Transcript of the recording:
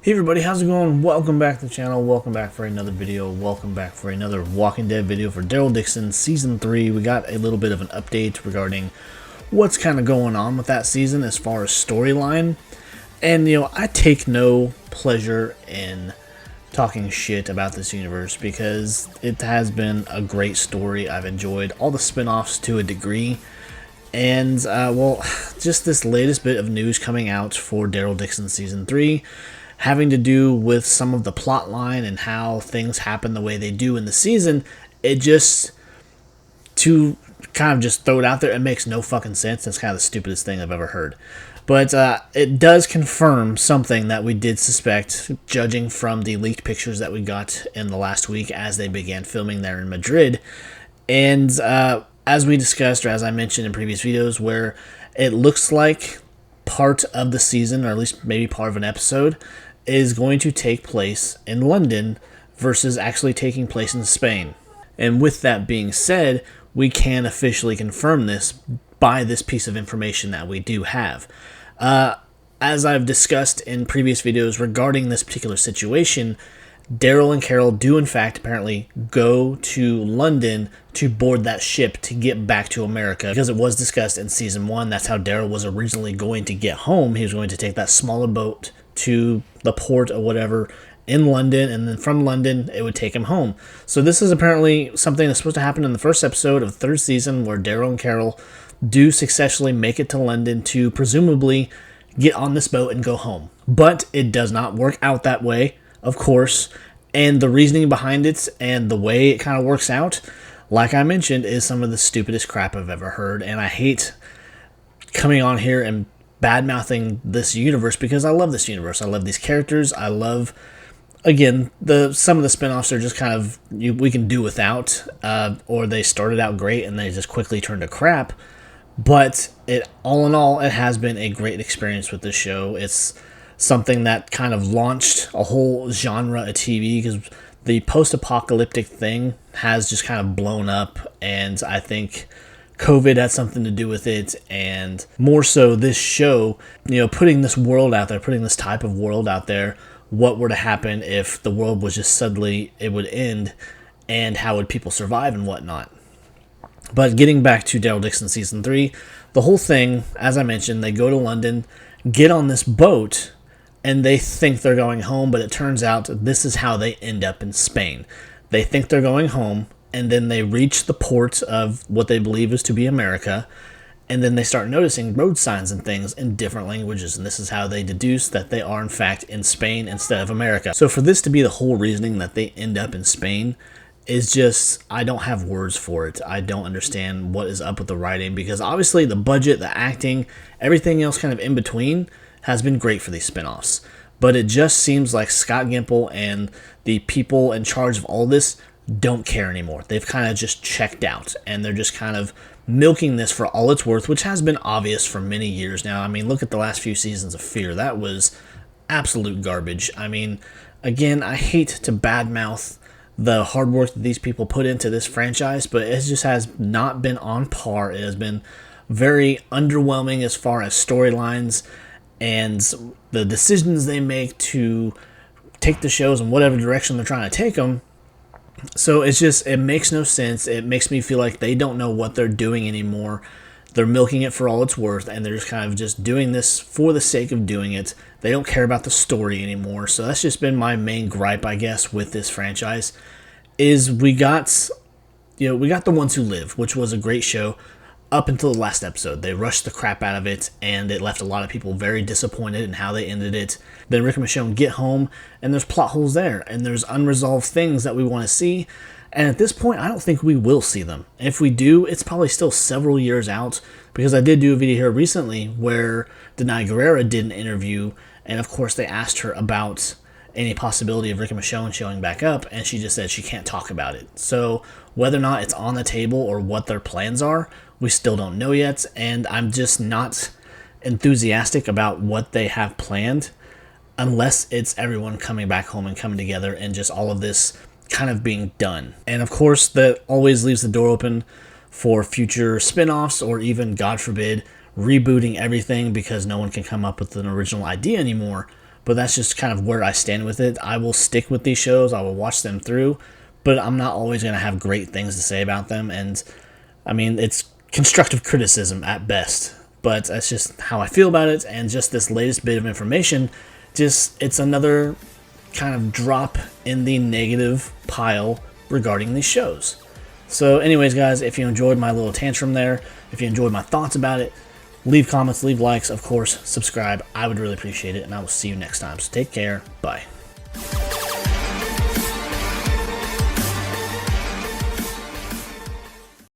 Hey everybody, how's it going? Welcome back to the channel, welcome back for another video, welcome back for another Walking Dead video for Daryl Dixon Season 3. We got a little bit of an update regarding what's kind of going on with that season as far as storyline. And, I take no pleasure in talking shit about this universe because it has been a great story. I've enjoyed all the spin-offs to a degree. And, just this latest bit of news coming out for Daryl Dixon Season 3 having to do with some of the plot line and how things happen the way they do in the season. It just, to kind of just throw it out there, it makes no fucking sense. That's kind of the stupidest thing I've ever heard. But it does confirm something that we did suspect, judging from the leaked pictures that we got in the last week as they began filming there in Madrid. And as we discussed, or as I mentioned in previous videos, where it looks like part of the season, or at least maybe part of an episode, is going to take place in London versus actually taking place in Spain. And with that being said, we can officially confirm this by this piece of information that we do have. As I've discussed in previous videos regarding this particular situation, Daryl and Carol do in fact apparently go to London to board that ship to get back to America, because it was discussed in Season 1 that's how Daryl was originally going to get home. He was going to take that smaller boat to the port or whatever in London, and then from London it would take him home. So this is apparently something that's supposed to happen in the first episode of the third season, where Daryl and Carol do successfully make it to London to presumably get on this boat and go home. But it does not work out that way, of course, and the reasoning behind it and the way it kind of works out, like I mentioned, is some of the stupidest crap I've ever heard. And I hate coming on here and bad-mouthing this universe, because I love this universe. I love these characters. I love, again, some of the spin-offs are just kind of, we can do without, or they started out great and they just quickly turned to crap. But all in all, it has been a great experience with this show. It's something that kind of launched a whole genre of TV, because the post-apocalyptic thing has just kind of blown up, and I think COVID had something to do with it, and more so this show, putting this world out there, putting this type of world out there. What were to happen if the world was just suddenly, it would end, and how would people survive and whatnot. But getting back to Daryl Dixon Season 3, the whole thing, as I mentioned, they go to London, get on this boat, and they think they're going home, but it turns out this is how they end up in Spain. They think they're going home, and then they reach the port of what they believe is to be America, and then they start noticing road signs and things in different languages, and this is how they deduce that they are in fact in Spain instead of America. So for this to be the whole reasoning that they end up in Spain is just, I don't have words for it. I don't understand what is up with the writing, because obviously the budget, the acting, everything else kind of in between has been great for these spin-offs. But it just seems like Scott Gimple and the people in charge of all this don't care anymore. They've kind of just checked out, and they're just kind of milking this for all it's worth, which has been obvious for many years now. I mean, look at the last few seasons of Fear. That was absolute garbage. I mean, again, I hate to badmouth the hard work that these people put into this franchise, but it just has not been on par. It has been very underwhelming as far as storylines and the decisions they make to take the shows in whatever direction they're trying to take them. So it's just, it makes no sense. It makes me feel like they don't know what they're doing anymore. They're milking it for all it's worth, and they're just kind of just doing this for the sake of doing it. They don't care about the story anymore. So that's just been my main gripe, I guess, with this franchise, is we got The Ones Who Live, which was a great show up until the last episode. They rushed the crap out of it, and it left a lot of people very disappointed in how they ended it. Then Rick and Michonne get home, and there's plot holes there, and there's unresolved things that we want to see. And at this point, I don't think we will see them. If we do, it's probably still several years out, because I did do a video here recently where Denai Guerrera did an interview, and of course they asked her about any possibility of Rick and Michonne showing back up, and she just said she can't talk about it. So whether or not it's on the table or what their plans are, we still don't know yet, and I'm just not enthusiastic about what they have planned unless it's everyone coming back home and coming together and just all of this kind of being done. And of course, that always leaves the door open for future spin-offs, or even, God forbid, rebooting everything because no one can come up with an original idea anymore. but that's just kind of where I stand with it. I will stick with these shows, I will watch them through, but I'm not always going to have great things to say about them, and I mean, it's constructive criticism at best, but that's just how I feel about it, and just this latest bit of information, it's another kind of drop in the negative pile regarding these shows. So anyways, guys, if you enjoyed my little tantrum there, if you enjoyed my thoughts about it, leave comments, leave likes, of course, subscribe. I would really appreciate it, and I will see you next time. So take care. Bye.